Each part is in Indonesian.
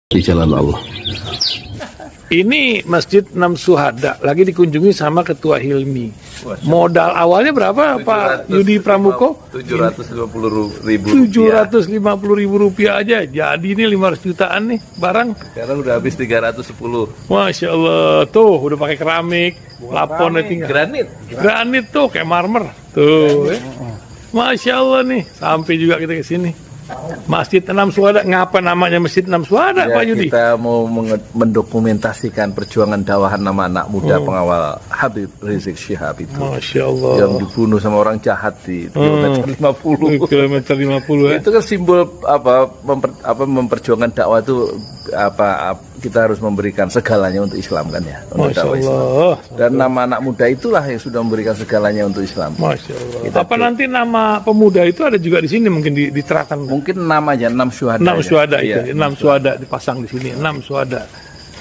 di jalan Allah. Ini Masjid Enam Syuhada lagi dikunjungi sama Ketua Hilmi. Modal awalnya berapa Pak Yudi Pramuko? 750.000 rupiah aja. Jadi ini 500 jutaan nih barang. Sekarang udah habis 310. Masya Allah, tuh udah pakai keramik, laponnya tinggal. Granit tuh kayak marmer. Tuh, Masya Allah nih, sampai juga kita ke sini. Masjid Enam Syuhada, ngapa namanya Masjid Enam Syuhada, Ya, Pak Yudi? kita mau mendokumentasikan perjuangan dakwah nama anak muda pengawal Habib Rizik Syihab itu. Masya Allah. Yang dibunuh sama orang jahat di kilometer 50. Kilometer 50 ya. Itu kan simbol memperjuangkan dakwah itu kita harus memberikan segalanya untuk Islam kan ya. Untuk Masya dakwah Islam. Allah. Dan nama anak muda itulah yang sudah memberikan segalanya untuk Islam. Masya Allah. Apa nanti nama pemuda itu ada juga di sini mungkin diterapkan? Mungkin namanya 6 syuhada. 6 syuhada Iya, itu, 6 syuhada dipasang di sini, 6 syuhada.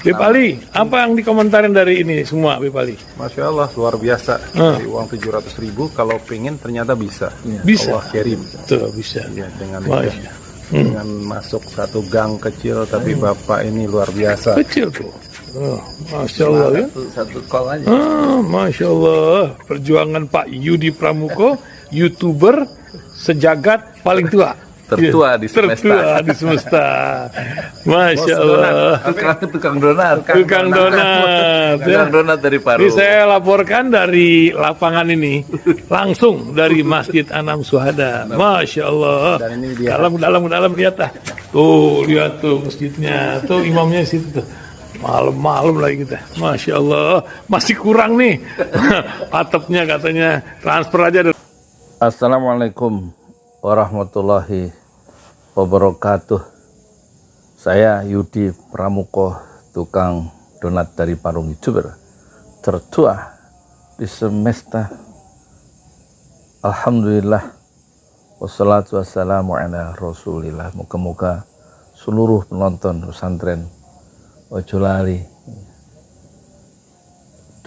Beb Ali, apa yang dikomentarin dari ini semua, Beb Ali? Masya Allah, luar biasa. Dari uang 700.000, kalau pengen ternyata bisa. Bisa. Allah kirim. Tuh, bisa. Ya, dengan Masya. dengan masuk satu gang kecil, tapi Bapak ini luar biasa. Kecil tuh. Oh, Masya Allah ya. Satu call aja. Masya Allah. Perjuangan Pak Yudi Pramuko, YouTuber sejagat paling tua. Tertua di semesta. Tertua di semesta. Masya Allah. Tukang donat. Tukang donat. Tukang donat dari Paru. Ini saya laporkan dari lapangan ini, langsung dari Masjid Enam Syuhada. Masya Allah. Dan ini dia. Dalam lihat ah. Tuh lihat tuh masjidnya, tuh imamnya di situ tuh. Malam-malam lagi kita. Masya Allah. Masih kurang nih. Atapnya katanya transfer aja. Assalamualaikum warahmatullahi wabarakatuh. Saya Yudi Pramuko, tukang donat dari Parung, YouTuber tertua di semesta. Alhamdulillah, wassalatu wassalamu ala rasulillah. Moga-moga seluruh penonton pesantren Ojo Lali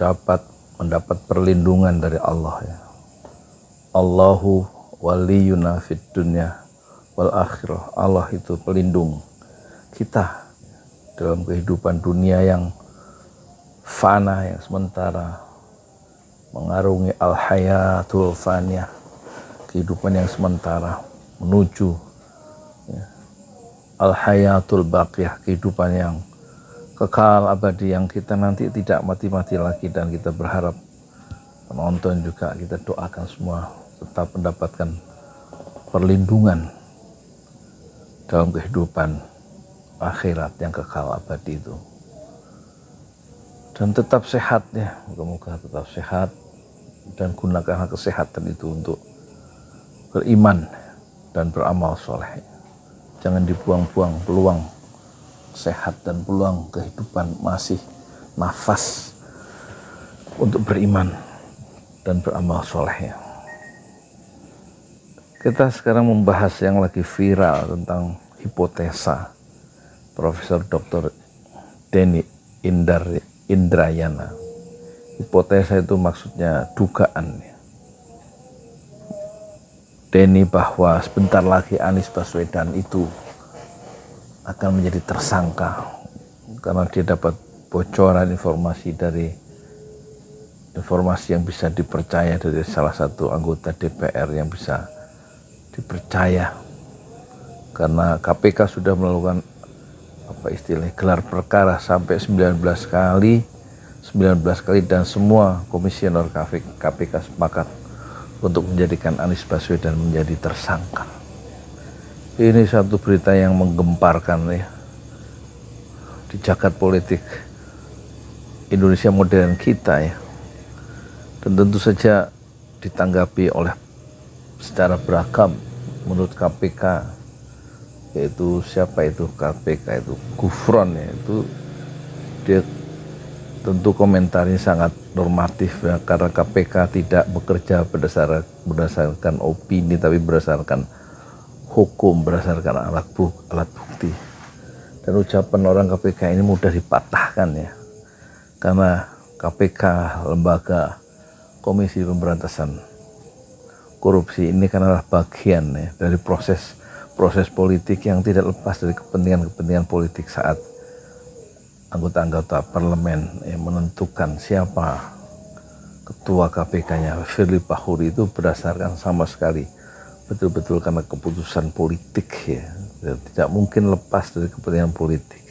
dapat mendapat perlindungan dari Allah ya. Allahu waliyuna fid dunya wal akhirah. Allah itu pelindung kita dalam kehidupan dunia yang fana, yang sementara, mengarungi al hayatul faniyah, kehidupan yang sementara, menuju ya, al hayatul baqiyah, kehidupan yang kekal abadi, yang kita nanti tidak mati-mati lagi. Dan kita berharap penonton juga, kita doakan semua tetap mendapatkan perlindungan dalam kehidupan akhirat yang kekal abadi itu. Dan tetap sehat ya, moga-moga tetap sehat, dan gunakan kesehatan itu untuk beriman dan beramal soleh. Jangan dibuang-buang peluang sehat dan peluang kehidupan masih nafas untuk beriman dan beramal soleh ya. Kita sekarang membahas yang lagi viral tentang hipotesa Profesor Dr. Denny Indrayana. Hipotesa itu maksudnya dugaan. Denny bahwa sebentar lagi Anies Baswedan itu akan menjadi tersangka karena dia dapat bocoran informasi yang bisa dipercaya dari salah satu anggota DPR yang bisa dipercaya, karena KPK sudah melakukan gelar perkara sampai 19 kali dan semua komisioner KPK sepakat untuk menjadikan Anies Baswedan menjadi tersangka. Ini satu berita yang menggemparkan ya di jagat politik Indonesia modern kita ya, dan tentu saja ditanggapi oleh secara beragam menurut KPK, yaitu siapa itu KPK itu Gufron ya, itu dia tentu komentarnya sangat normatif ya, karena KPK tidak bekerja berdasarkan opini tapi berdasarkan hukum, berdasarkan alat bukti. Dan ucapan orang KPK ini mudah dipatahkan ya, karena KPK lembaga Komisi Pemberantasan Korupsi ini kan adalah bagian ya, dari proses proses politik yang tidak lepas dari kepentingan-kepentingan politik saat anggota-anggota parlemen yang menentukan siapa ketua KPK-nya Firly Bahuri itu berdasarkan sama sekali betul-betul karena keputusan politik ya. Tidak mungkin lepas dari kepentingan politik.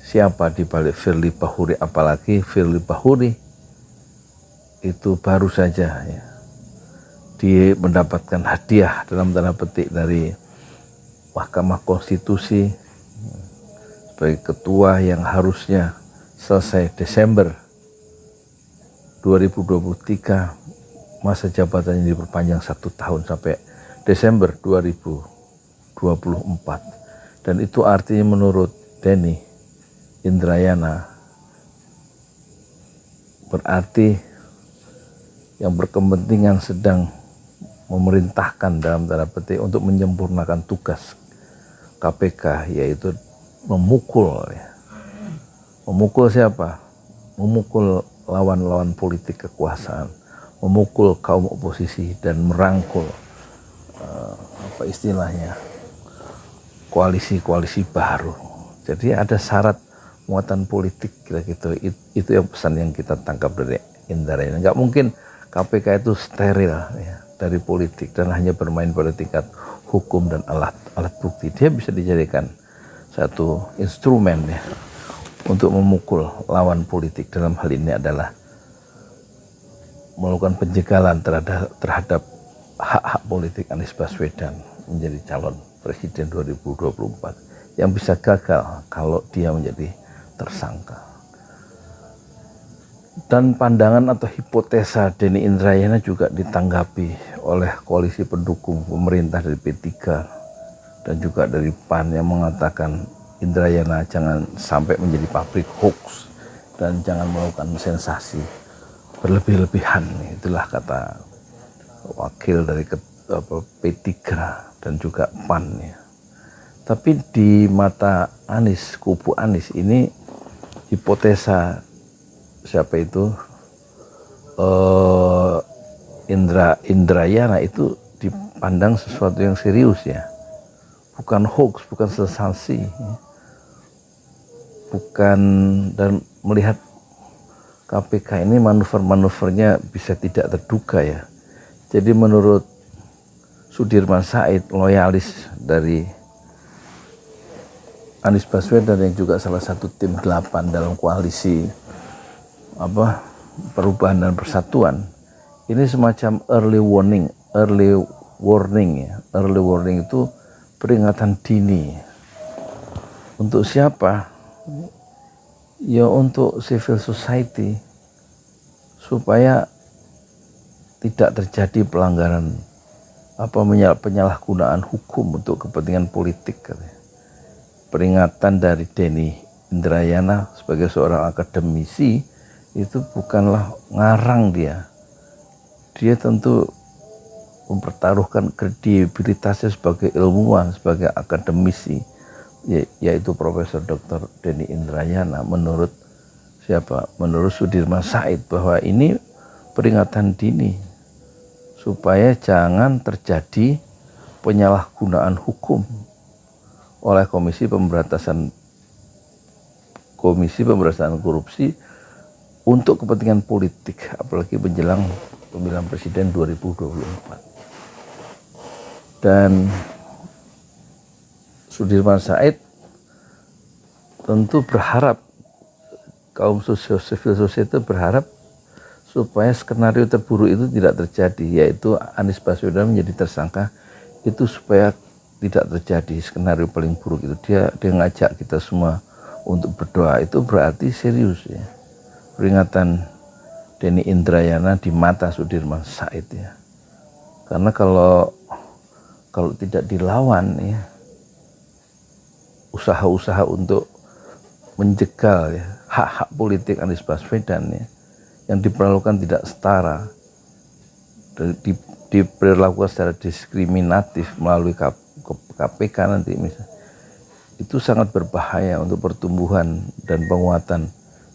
Siapa di balik Firly Bahuri, apalagi Firly Bahuri itu baru saja ya, dia mendapatkan hadiah dalam tanda petik dari Mahkamah Konstitusi sebagai ketua yang harusnya selesai Desember 2023, masa jabatannya diperpanjang 1 tahun sampai Desember 2024. Dan itu artinya menurut Denny Indrayana berarti yang berkepentingan sedang memerintahkan dalam tanda petik untuk menyempurnakan tugas KPK, yaitu memukul ya. Memukul siapa? Memukul lawan-lawan politik kekuasaan, memukul kaum oposisi dan merangkul apa istilahnya, koalisi-koalisi baru. Jadi ada syarat muatan politik kira-kira itu yang pesan yang kita tangkap dari Indrayana. Nggak mungkin KPK itu steril ya, dari politik dan hanya bermain pada tingkat hukum dan alat bukti. Dia bisa dijadikan satu instrumen ya untuk memukul lawan politik. Dalam hal ini adalah melakukan penjagalan terhadap hak-hak politik Anies Baswedan menjadi calon presiden 2024 yang bisa gagal kalau dia menjadi tersangka. Dan pandangan atau hipotesa Denny Indrayana juga ditanggapi oleh koalisi pendukung pemerintah dari P3 dan juga dari PAN yang mengatakan Indrayana jangan sampai menjadi pabrik hoax dan jangan melakukan sensasi berlebih-lebihan. Itulah kata wakil dari P3 dan juga PAN ya. Tapi di mata Anies, kubu Anies ini hipotesa siapa itu Indrayana itu dipandang sesuatu yang serius ya, bukan hoax, bukan sensasi ya. Bukan, dan melihat KPK ini manuver-manuvernya bisa tidak terduga ya. Jadi menurut Sudirman Said, loyalis dari Anies Baswedan yang juga salah satu tim 8 dalam koalisi Perubahan dan Persatuan, ini semacam early warning ya. Early warning itu peringatan dini. Untuk siapa? Ya untuk civil society, supaya tidak terjadi pelanggaran penyalahgunaan hukum untuk kepentingan politik. Peringatan dari Denny Indrayana sebagai seorang akademisi itu bukanlah ngarang dia tentu mempertaruhkan kredibilitasnya sebagai ilmuwan, sebagai akademisi, yaitu Profesor Dr. Denny Indrayana. Menurut siapa? Menurut Sudirman Said, bahwa ini peringatan dini supaya jangan terjadi penyalahgunaan hukum oleh Komisi Pemberantasan Korupsi untuk kepentingan politik, apalagi menjelang pemilihan presiden 2024. Dan Sudirman Said tentu berharap, kaum civil society berharap supaya skenario terburuk itu tidak terjadi, yaitu Anies Baswedan menjadi tersangka, itu supaya tidak terjadi skenario paling buruk itu. Dia ngajak kita semua untuk berdoa. Itu berarti serius ya, peringatan Denny Indrayana di mata Sudirman Said ya. Karena kalau tidak dilawan ya, usaha-usaha untuk menjegal ya, hak-hak politik Anies Baswedan ya, yang diperlakukan tidak setara, diperlakukan secara diskriminatif melalui KPK nanti misalnya, itu sangat berbahaya untuk pertumbuhan dan penguatan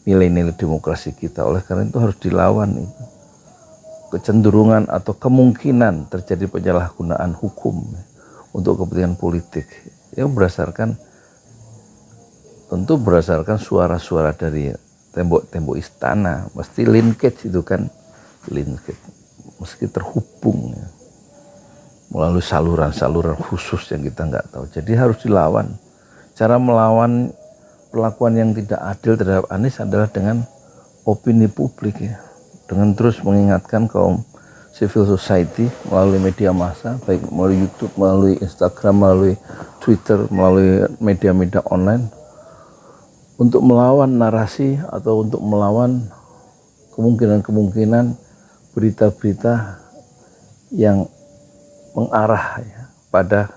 nilai-nilai demokrasi kita. Oleh karena itu harus dilawan itu kecenderungan atau kemungkinan terjadi penyalahgunaan hukum untuk kepentingan politik yang tentu berdasarkan suara-suara dari tembok-tembok istana, mesti linkage itu kan, linkage, meski terhubung ya, melalui saluran-saluran khusus yang kita nggak tahu. Jadi harus dilawan. Cara melawan perlakuan yang tidak adil terhadap Anies adalah dengan opini publik ya, dengan terus mengingatkan kaum civil society melalui media massa, baik melalui YouTube, melalui Instagram, melalui Twitter, melalui media-media online, untuk melawan narasi atau untuk melawan kemungkinan-kemungkinan berita-berita yang mengarah ya, pada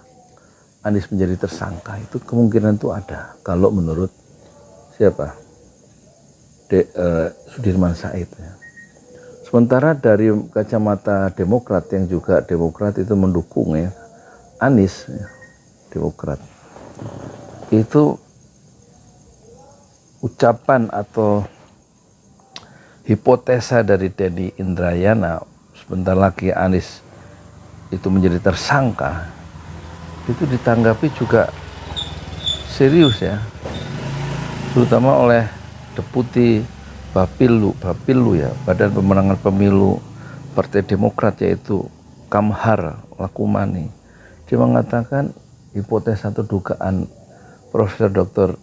Anies menjadi tersangka. Itu kemungkinan itu ada kalau menurut siapa? Sudirman Said ya. Sementara dari kacamata Demokrat yang juga Demokrat itu mendukung ya Anies ya, Demokrat itu ucapan atau hipotesa dari Denny Indrayana sebentar lagi Anies itu menjadi tersangka, itu ditanggapi juga serius ya, terutama oleh Deputi Bapillu ya, Badan Pemenangan Pemilu Partai Demokrat, yaitu Kamhar Lakumani. Dia mengatakan hipotesa atau dugaan Profesor Dr.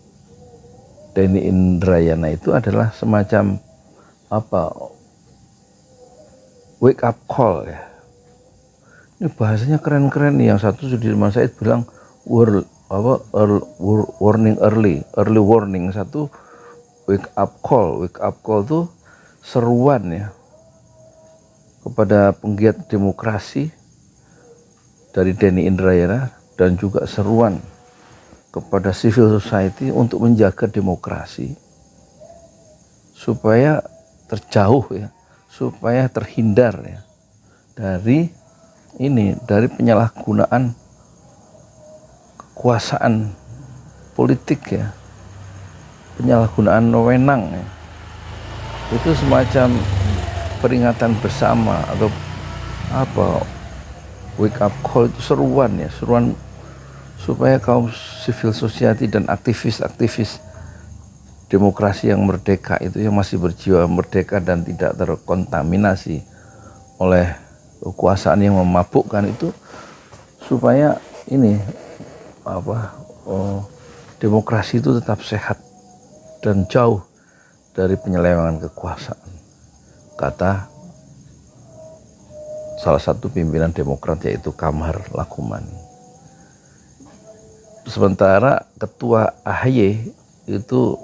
Denny Indrayana itu adalah semacam wake up call ya. Ini bahasanya keren-keren nih. Yang satu Sudirman Said bilang warning early warning. Satu wake up call tuh seruan ya kepada penggiat demokrasi dari Denny Indrayana, dan juga seruan kepada civil society untuk menjaga demokrasi supaya terjauh ya, supaya terhindar ya dari penyalahgunaan kekuasaan politik ya, penyalahgunaan wewenang ya. Itu semacam peringatan bersama atau wake up call, itu seruan supaya kaum civil society dan aktivis-aktivis demokrasi yang merdeka itu, yang masih berjiwa merdeka dan tidak terkontaminasi oleh kekuasaan yang memabukkan itu, supaya demokrasi itu tetap sehat dan jauh dari penyelewengan kekuasaan, kata salah satu pimpinan Demokrat yaitu Kamhar Lakumani. Sementara Ketua AHY itu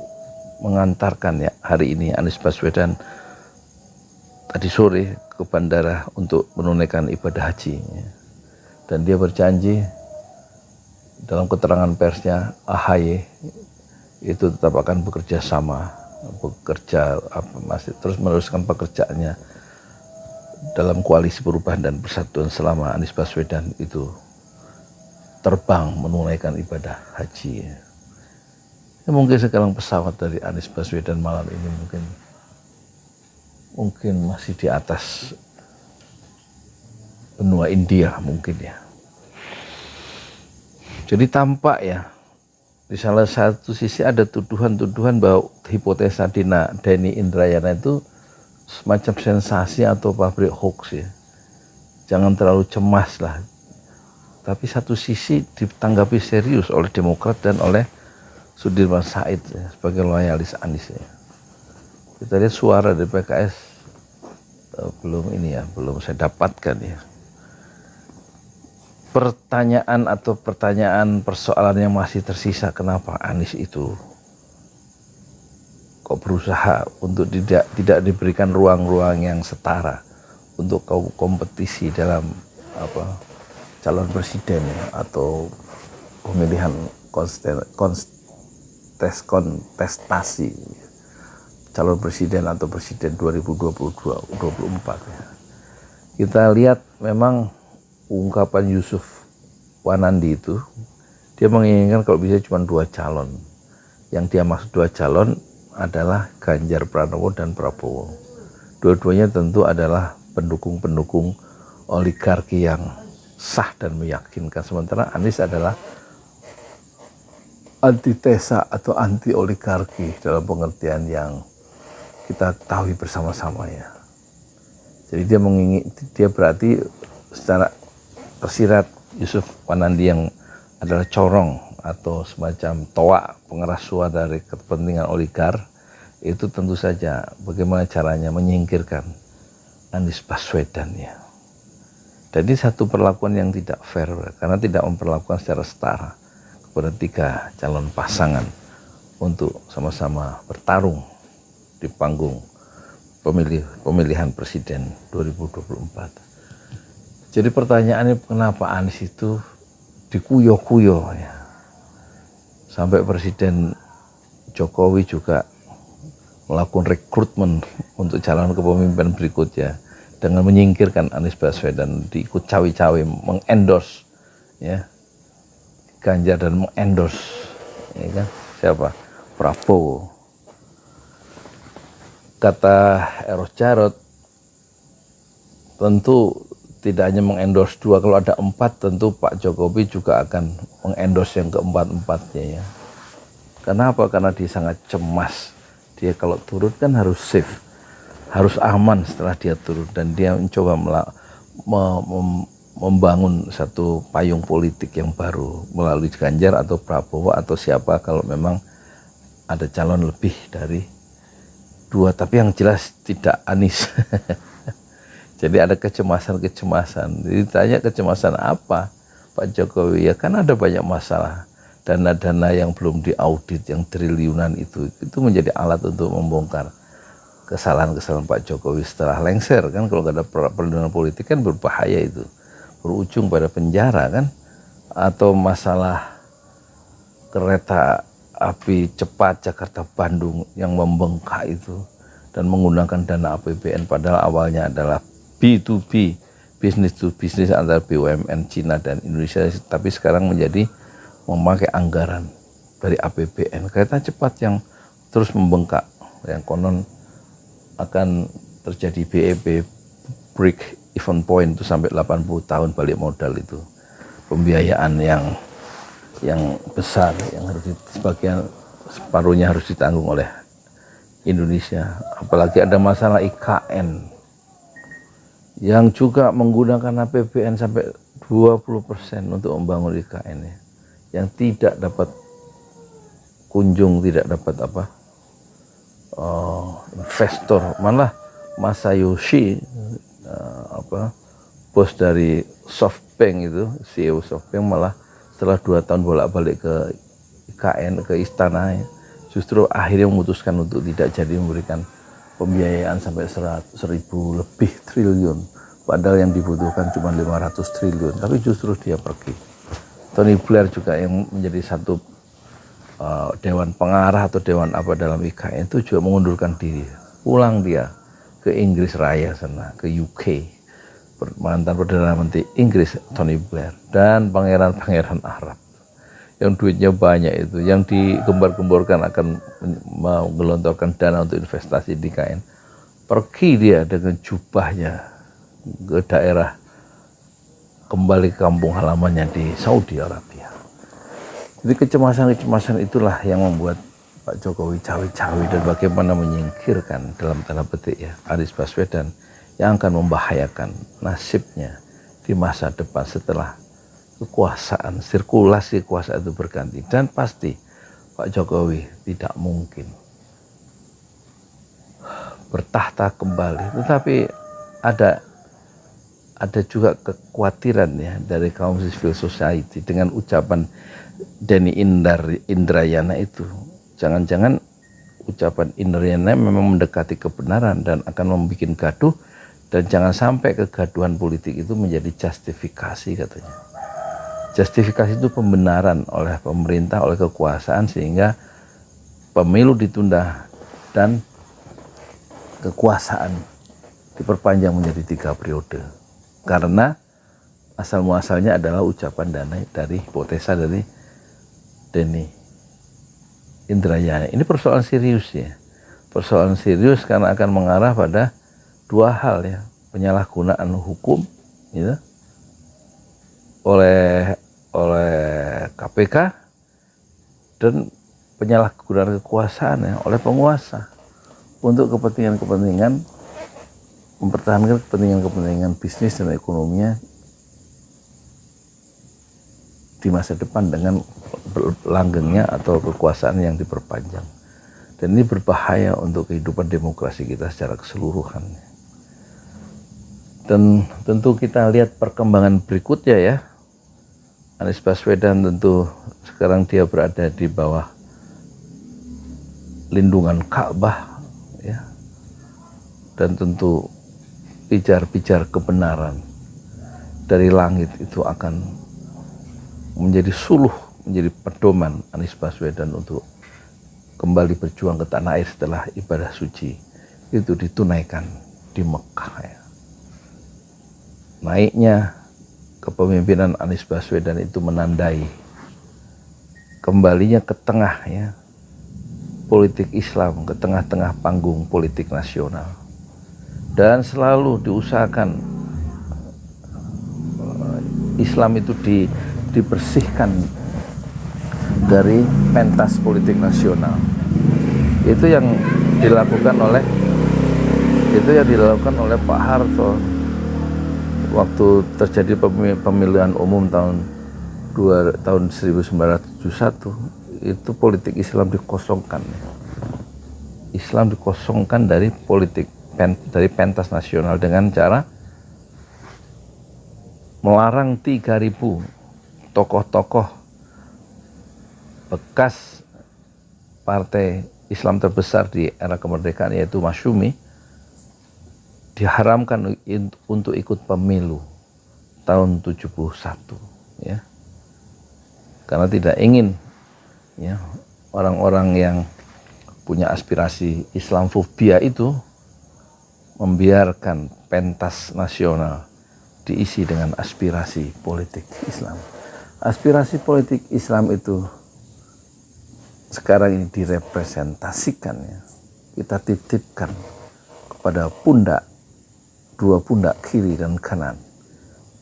mengantarkan ya hari ini Anies Baswedan tadi sore ke bandara untuk menunaikan ibadah haji ya. Dan dia berjanji dalam keterangan persnya AHY itu tetap akan masih terus meneruskan pekerjaannya dalam koalisi perubahan dan persatuan selama Anies Baswedan itu terbang menunaikan ibadah haji ya. Mungkin sekarang pesawat dari Anies Baswedan malam ini mungkin masih di atas benua India mungkin ya. Jadi tampak ya, di salah satu sisi ada tuduhan-tuduhan bahwa hipotesa Denny Indrayana itu semacam sensasi atau pabrik hoax ya. Jangan terlalu cemas lah. Tapi satu sisi ditanggapi serius oleh Demokrat dan oleh Sudirman Said ya, sebagai loyalis Anies ya. Kita lihat suara dari PKS belum saya dapatkan ya. Persoalan yang masih tersisa, kenapa Anies itu kok berusaha untuk tidak diberikan ruang-ruang yang setara untuk kompetisi dalam calon presiden ya, atau pemilihan kontestasi calon presiden atau presiden 2024 ya. Kita lihat memang ungkapan Yusuf Wanandi itu, dia menginginkan kalau bisa cuma 2 calon. Yang dia maksud 2 calon adalah Ganjar Pranowo dan Prabowo. Dua-duanya tentu adalah pendukung-pendukung oligarki yang sah dan meyakinkan. Sementara Anies adalah antitesa atau anti oligarki dalam pengertian yang kita ketahui bersama-sama ya. Jadi dia berarti secara tersirat Yusuf Wanandi yang adalah corong atau semacam toa pengeras suara dari kepentingan oligar, itu tentu saja bagaimana caranya menyingkirkan Anies Baswedan ya. Jadi satu perlakuan yang tidak fair karena tidak memperlakukan secara setara kepada 3 calon pasangan untuk sama-sama bertarung di panggung pemilihan presiden 2024. Jadi pertanyaannya kenapa Anies itu dikuyo-kuyo ya. Sampai Presiden Jokowi juga melakukan rekrutmen untuk calon kepemimpinan berikutnya dengan menyingkirkan Anies Baswedan, diikut cawe-cawe mengendorse ya Ganjar dan mengendorse ya kan siapa? Prabowo. Kata Eros Jarot, tentu tidak hanya mengendorse 2, kalau ada 4 tentu Pak Jokowi juga akan mengendorse yang keempat-empatnya ya. Kenapa? Karena dia sangat cemas. Dia kalau turun kan harus safe, harus aman setelah dia turun, dan dia mencoba membangun satu payung politik yang baru melalui Ganjar atau Prabowo atau siapa kalau memang ada calon lebih dari 2, tapi yang jelas tidak Anies. Jadi ada kecemasan. Jadi tanya kecemasan apa Pak Jokowi? Ya kan ada banyak masalah. Dana-dana yang belum diaudit, yang triliunan itu menjadi alat untuk membongkar kesalahan-kesalahan Pak Jokowi setelah lengser kan. Kalau nggak ada perlindungan politik kan berbahaya itu. Berujung pada penjara kan. Atau masalah kereta api cepat Jakarta-Bandung yang membengkak itu dan menggunakan dana APBN padahal awalnya adalah B2B, business to business antara BUMN Cina dan Indonesia, tapi sekarang menjadi memakai anggaran dari APBN. Kereta cepat yang terus membengkak, yang konon akan terjadi BEP, break even point itu sampai 80 tahun balik modal itu. Pembiayaan yang besar, yang harus separuhnya harus ditanggung oleh Indonesia. Apalagi ada masalah IKN yang juga menggunakan APBN sampai 20% untuk membangun IKN ya. Yang tidak dapat tidak dapat investor, malah Masayoshi bos dari SoftBank itu, CEO SoftBank malah setelah 2 tahun bolak-balik ke IKN, ke istana ya, justru akhirnya memutuskan untuk tidak jadi memberikan pembiayaan sampai 1.000 lebih triliun, padahal yang dibutuhkan cuma 500 triliun, tapi justru dia pergi. Tony Blair juga yang menjadi satu dewan pengarah atau dewan apa dalam IKN itu juga mengundurkan diri, pulang dia ke Inggris Raya sana, ke UK, mantan Perdana Menteri Inggris Tony Blair, dan pangeran-pangeran Arab yang duitnya banyak itu, yang digembar-gemborkan akan menggelontorkan dana untuk investasi di IKN, pergi dia dengan jubahnya ke daerah, kembali ke kampung halamannya di Saudi Arabia. Jadi kecemasan-kecemasan itulah yang membuat Pak Jokowi cawe-cawe dan bagaimana menyingkirkan dalam tanda petik ya Anies Baswedan yang akan membahayakan nasibnya di masa depan setelah kekuasaan, sirkulasi kekuasaan itu berganti. Dan pasti Pak Jokowi tidak mungkin bertahta kembali, tetapi ada juga kekhawatiran ya dari kaum civil society dengan ucapan Denny Indrayana itu. Jangan-jangan ucapan Indrayana memang mendekati kebenaran dan akan membuat gaduh, dan jangan sampai kegaduhan politik itu menjadi justifikasi katanya. Justifikasi itu pembenaran oleh pemerintah, oleh kekuasaan sehingga pemilu ditunda dan kekuasaan diperpanjang menjadi 3 periode. Karena asal muasalnya adalah ucapan dari hipotesa dari Denny Indrayana. Ini persoalan serius ya. Persoalan serius karena akan mengarah pada 2 hal ya. Penyalahgunaan hukum gitu, oleh KPK dan penyalahgunaan kekuasaan oleh penguasa untuk kepentingan-kepentingan mempertahankan kepentingan-kepentingan bisnis dan ekonominya di masa depan dengan langgengnya atau kekuasaan yang diperpanjang. Dan ini berbahaya untuk kehidupan demokrasi kita secara keseluruhan. Dan tentu kita lihat perkembangan berikutnya ya. Anies Baswedan tentu sekarang dia berada di bawah lindungan Ka'bah ya. Dan tentu pijar-pijar kebenaran dari langit itu akan menjadi suluh, menjadi pedoman Anies Baswedan untuk kembali berjuang ke tanah air setelah ibadah suci itu ditunaikan di Mekah ya. Naiknya kepemimpinan Anies Baswedan itu menandai kembalinya ke tengah ya politik Islam, ke tengah-tengah panggung politik nasional, dan selalu diusahakan Islam itu dibersihkan dari pentas politik nasional. Itu yang dilakukan oleh Pak Harto waktu terjadi pemilihan umum tahun 1971. Itu politik Islam dikosongkan. Islam dikosongkan dari dari pentas nasional dengan cara melarang 3.000 tokoh-tokoh bekas partai Islam terbesar di era kemerdekaan yaitu Masyumi diharamkan untuk ikut pemilu tahun 71 ya. Karena tidak ingin ya orang-orang yang punya aspirasi Islamfobia itu membiarkan pentas nasional diisi dengan aspirasi politik Islam. Aspirasi politik Islam itu sekarang ini direpresentasikan ya. Kita titipkan kepada dua pundak kiri dan kanan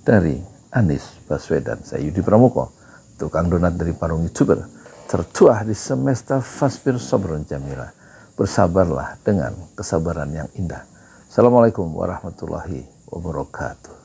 dari Anies Baswedan. Saya Yudi Pramoko, tukang donat dari Parung YouTuber, tertuah di semesta Fasbir Sabrun Jamila. Bersabarlah dengan kesabaran yang indah. Assalamualaikum warahmatullahi wabarakatuh.